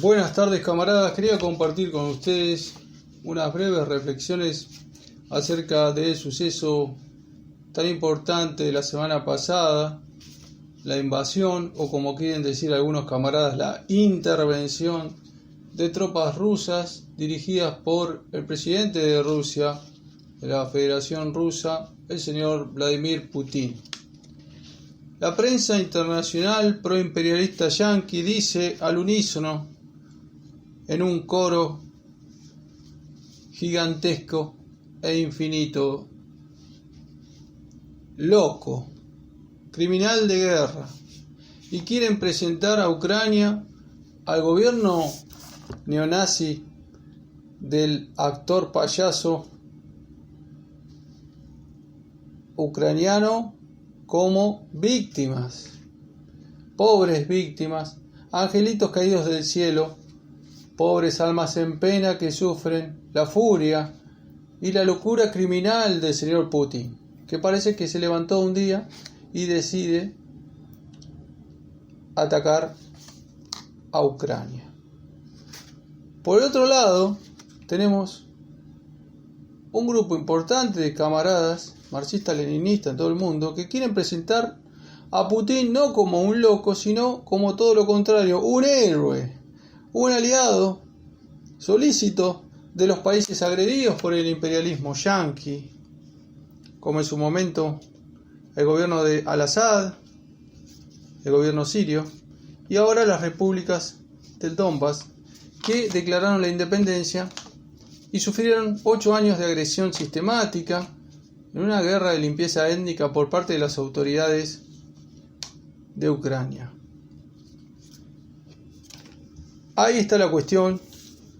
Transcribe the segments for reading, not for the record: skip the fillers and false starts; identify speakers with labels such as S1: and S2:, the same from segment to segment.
S1: Buenas tardes, camaradas. Quería compartir con ustedes unas breves reflexiones acerca del suceso tan importante de la semana pasada, la invasión, o como quieren decir algunos camaradas, la intervención de tropas rusas dirigidas por el presidente de Rusia, de la Federación Rusa, el señor Vladimir Putin. La prensa internacional proimperialista yanqui dice al unísono, en un coro gigantesco e infinito: loco, criminal de guerra. Y quieren presentar a Ucrania al gobierno neonazi del actor payaso ucraniano como víctimas, pobres víctimas, angelitos caídos del cielo, pobres almas en pena que sufren la furia y la locura criminal del señor Putin, que parece que se levantó un día y decide atacar a Ucrania. Por el otro lado, tenemos un grupo importante de camaradas marxistas-leninistas en todo el mundo que quieren presentar a Putin no como un loco, sino como todo lo contrario, un héroe, un aliado solícito de los países agredidos por el imperialismo yanqui, como en su momento el gobierno de Al-Assad, el gobierno sirio, y ahora las repúblicas del Donbass, que declararon la independencia y sufrieron 8 años de agresión sistemática en una guerra de limpieza étnica por parte de las autoridades de Ucrania. Ahí está la cuestión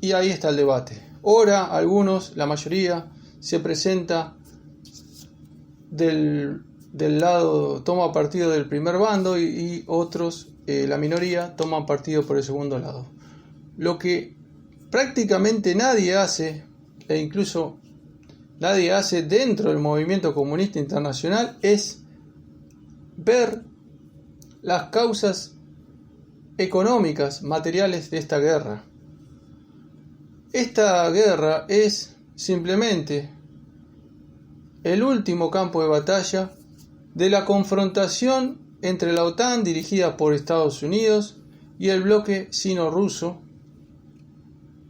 S1: y ahí está el debate. Ahora algunos, la mayoría, se presenta del lado, toma partido del primer bando y otros, la minoría, toman partido por el segundo lado. Lo que prácticamente nadie hace, e incluso nadie hace dentro del movimiento comunista internacional, es ver las causas económicas, materiales de esta guerra. Esta guerra es simplemente el último campo de batalla de la confrontación entre la OTAN, dirigida por Estados Unidos, y el bloque sino-ruso,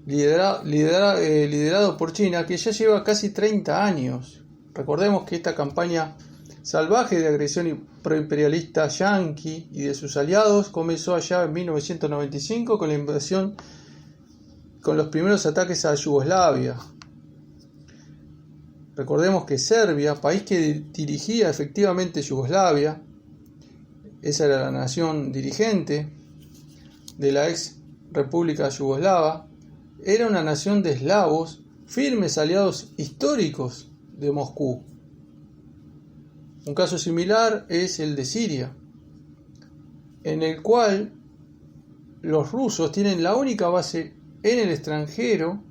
S1: liderado por China, que ya lleva casi 30 años. Recordemos que esta campaña salvaje de agresión proimperialista yanqui y de sus aliados comenzó allá en 1995 con la invasión, con los primeros ataques a Yugoslavia. Recordemos que Serbia, país que dirigía efectivamente Yugoslavia, esa era la nación dirigente de la ex república yugoslava, era una nación de eslavos, firmes aliados históricos de Moscú. Un caso similar es el de Siria, en el cual los rusos tienen la única base en el extranjero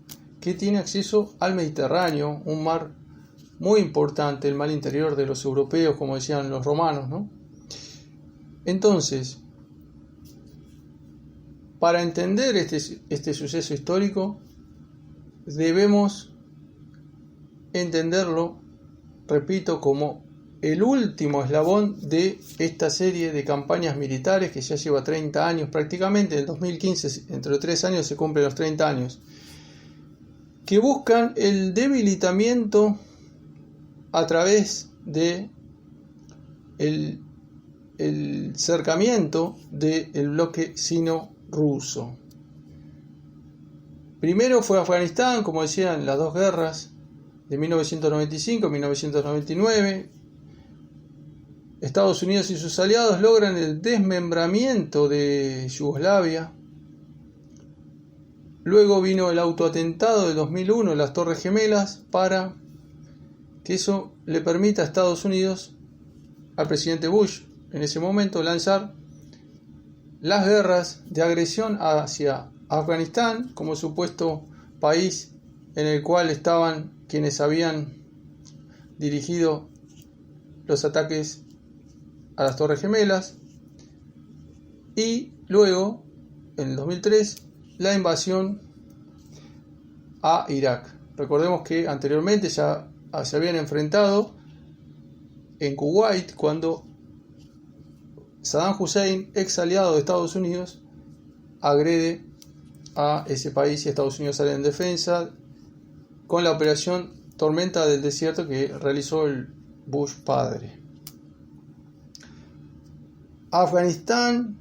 S1: que tiene acceso al Mediterráneo, un mar muy importante, el mar interior de los europeos, como decían los romanos, ¿no? Entonces, para entender este suceso histórico, debemos entenderlo, repito, como el último eslabón de esta serie de campañas militares que ya lleva 30 años prácticamente. En el 2015, dentro de 3 años, se cumplen los 30 años, que buscan el debilitamiento a través de el cercamiento del bloque sino-ruso. Primero fue Afganistán, como decían, las dos guerras de 1995 y 1999. Estados Unidos y sus aliados logran el desmembramiento de Yugoslavia. Luego vino el autoatentado de 2001, las Torres Gemelas, para que eso le permita a Estados Unidos, al presidente Bush en ese momento, lanzar las guerras de agresión hacia Afganistán como supuesto país en el cual estaban quienes habían dirigido los ataques a las Torres Gemelas, y luego, en el 2003, la invasión a Irak. Recordemos que anteriormente ya se habían enfrentado en Kuwait cuando Saddam Hussein, ex aliado de Estados Unidos, agrede a ese país y Estados Unidos sale en defensa con la operación Tormenta del Desierto que realizó el Bush padre. Afganistán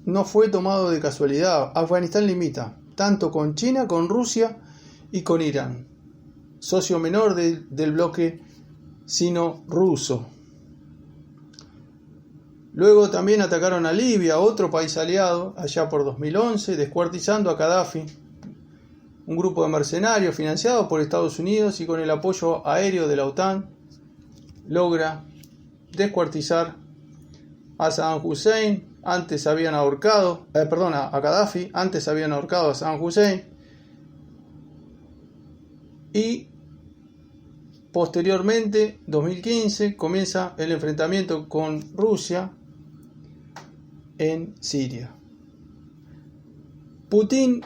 S1: no fue tomado de casualidad. Afganistán limita tanto con China, con Rusia y con Irán, socio menor del bloque sino-ruso. Luego también atacaron a Libia, otro país aliado, allá por 2011, descuartizando a Gaddafi, un grupo de mercenarios financiado por Estados Unidos y con el apoyo aéreo de la OTAN, logra descuartizar a Saddam Hussein. Antes habían ahorcado, a Gaddafi, antes habían ahorcado a Saddam Hussein y posteriormente, 2015, comienza el enfrentamiento con Rusia en Siria. Putin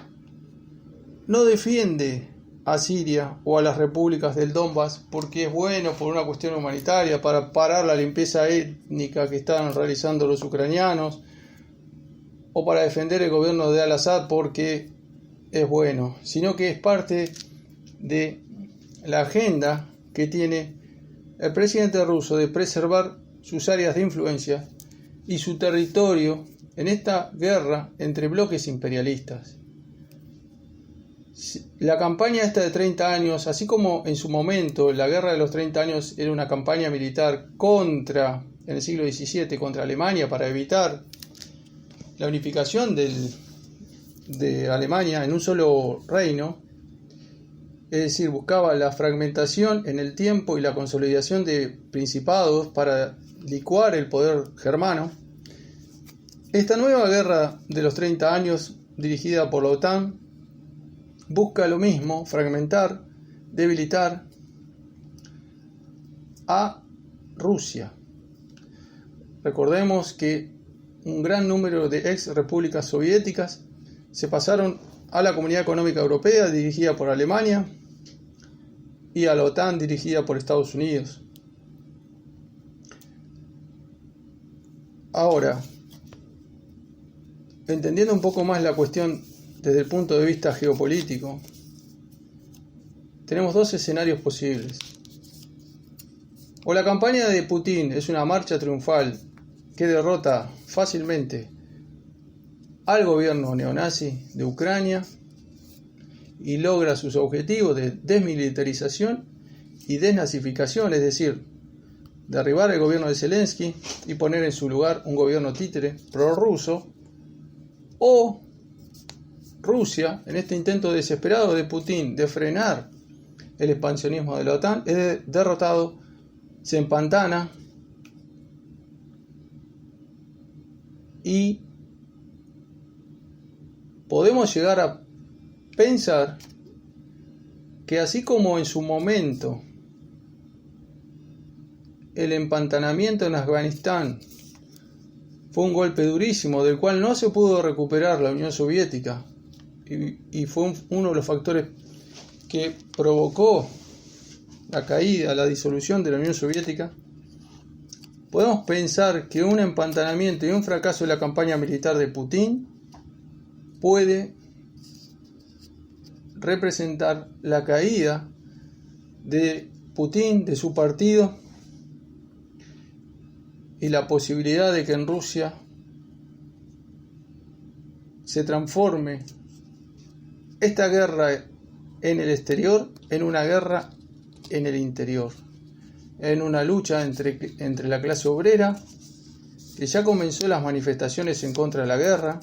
S1: no defiende a Siria o a las repúblicas del Donbass porque es bueno por una cuestión humanitaria, para parar la limpieza étnica que están realizando los ucranianos, o para defender el gobierno de Al-Assad porque es bueno, sino que es parte de la agenda que tiene el presidente ruso de preservar sus áreas de influencia y su territorio en esta guerra entre bloques imperialistas. La campaña esta de 30 años, así como en su momento la guerra de los 30 años era una campaña militar en el siglo XVII, contra Alemania para evitar la unificación de Alemania en un solo reino, es decir, buscaba la fragmentación en el tiempo y la consolidación de principados para licuar el poder germano. Esta nueva guerra de los 30 años, dirigida por la OTAN, busca lo mismo, fragmentar, debilitar a Rusia. Recordemos que un gran número de ex repúblicas soviéticas se pasaron a la Comunidad Económica Europea, dirigida por Alemania, y a la OTAN, dirigida por Estados Unidos. Ahora, entendiendo un poco más la cuestión desde el punto de vista geopolítico, tenemos dos escenarios posibles. O la campaña de Putin es una marcha triunfal que derrota fácilmente al gobierno neonazi de Ucrania y logra sus objetivos de desmilitarización y desnazificación, es decir, derribar el gobierno de Zelensky y poner en su lugar un gobierno títere prorruso, o Rusia, en este intento desesperado de Putin de frenar el expansionismo de la OTAN, es derrotado, se empantana y podemos llegar a pensar que así como en su momento el empantanamiento en Afganistán fue un golpe durísimo del cual no se pudo recuperar la Unión Soviética y fue uno de los factores que provocó la caída, la disolución de la Unión Soviética, podemos pensar que un empantanamiento y un fracaso de la campaña militar de Putin puede representar la caída de Putin, de su partido, y la posibilidad de que en Rusia se transforme esta guerra en el exterior en una guerra en el interior, en una lucha entre la clase obrera, que ya comenzó las manifestaciones en contra de la guerra,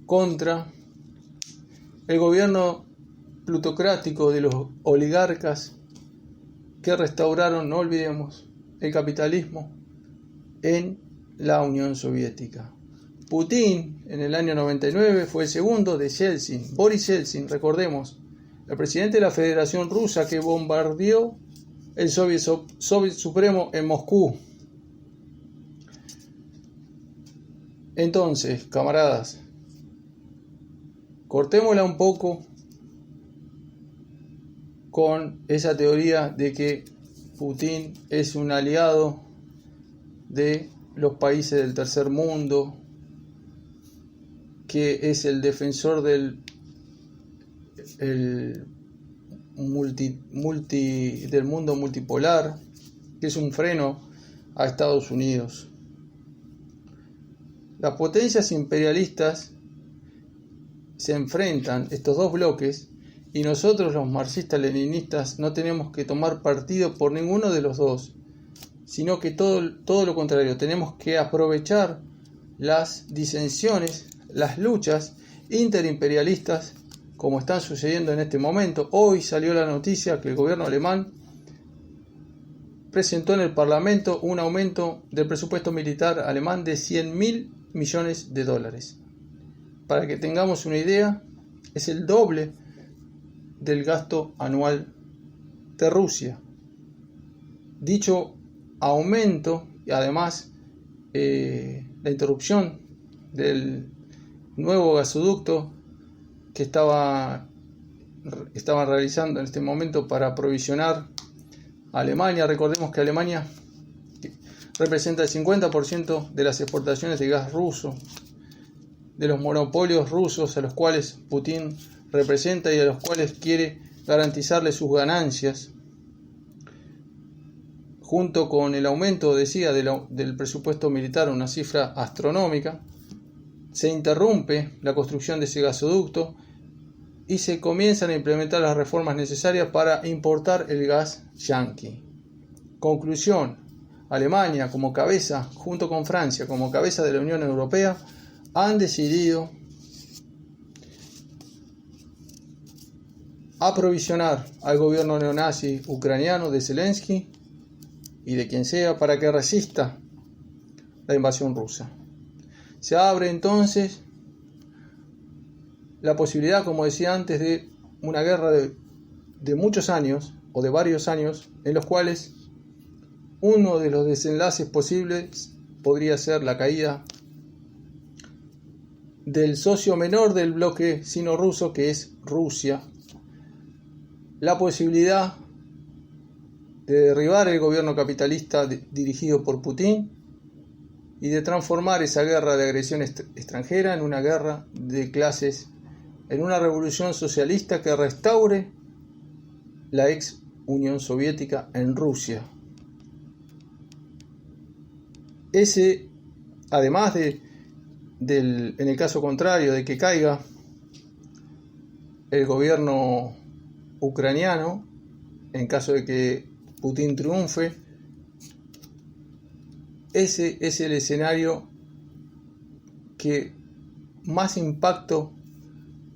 S1: contra el gobierno plutocrático de los oligarcas que restauraron, no olvidemos, el capitalismo en la Unión Soviética. Putin en el año 99 fue el segundo de Yeltsin, Boris Yeltsin, recordemos, el presidente de la Federación Rusa que bombardeó el Soviet Supremo en Moscú. Entonces, camaradas, cortémosla un poco con esa teoría de que Putin es un aliado de los países del tercer mundo, que es el defensor del mundo multipolar, que es un freno a Estados Unidos. Las potencias imperialistas se enfrentan, estos dos bloques, y nosotros los marxistas-leninistas no tenemos que tomar partido por ninguno de los dos, sino que todo lo contrario, tenemos que aprovechar las disensiones, las luchas interimperialistas como están sucediendo en este momento. Hoy salió la noticia que el gobierno alemán presentó en el Parlamento un aumento del presupuesto militar alemán de 100.000 millones de dólares. Para que tengamos una idea, es el doble del gasto anual de Rusia. Dicho aumento y además la interrupción del nuevo gasoducto que estaban realizando en este momento para aprovisionar a Alemania. Recordemos que Alemania representa el 50% de las exportaciones de gas ruso, de los monopolios rusos a los cuales Putin representa y a los cuales quiere garantizarle sus ganancias. Junto con el aumento, decía, del presupuesto militar, una cifra astronómica, se interrumpe la construcción de ese gasoducto y se comienzan a implementar las reformas necesarias para importar el gas yanqui. Conclusión: Alemania como cabeza, junto con Francia como cabeza de la Unión Europea, han decidido aprovisionar al gobierno neonazi ucraniano de Zelensky y de quien sea para que resista la invasión rusa. Se abre entonces la posibilidad, como decía antes, de una guerra de muchos años o de varios años, en los cuales uno de los desenlaces posibles podría ser la caída del socio menor del bloque sino-ruso, que es Rusia, la posibilidad de derribar el gobierno capitalista dirigido por Putin y de transformar esa guerra de agresión extranjera en una guerra de clases, en una revolución socialista que restaure la ex Unión Soviética en Rusia. Ese, además en el caso contrario de que caiga el gobierno ucraniano, en caso de que Putin triunfe, ese es el escenario que más impacto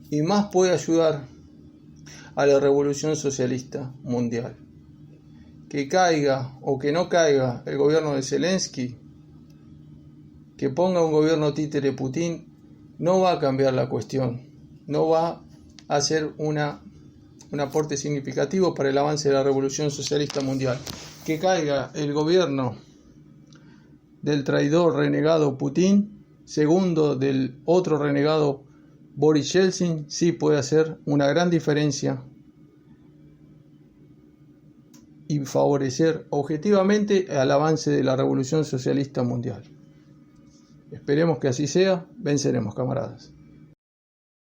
S1: y más puede ayudar a la revolución socialista mundial. Que caiga o que no caiga el gobierno de Zelensky, que ponga un gobierno títere Putin, no va a cambiar la cuestión, no va a ser un aporte significativo para el avance de la revolución socialista mundial. Que caiga el gobierno del traidor renegado Putin, segundo del otro renegado Boris Yeltsin, sí puede hacer una gran diferencia y favorecer objetivamente al avance de la revolución socialista mundial. Esperemos que así sea. Venceremos, camaradas.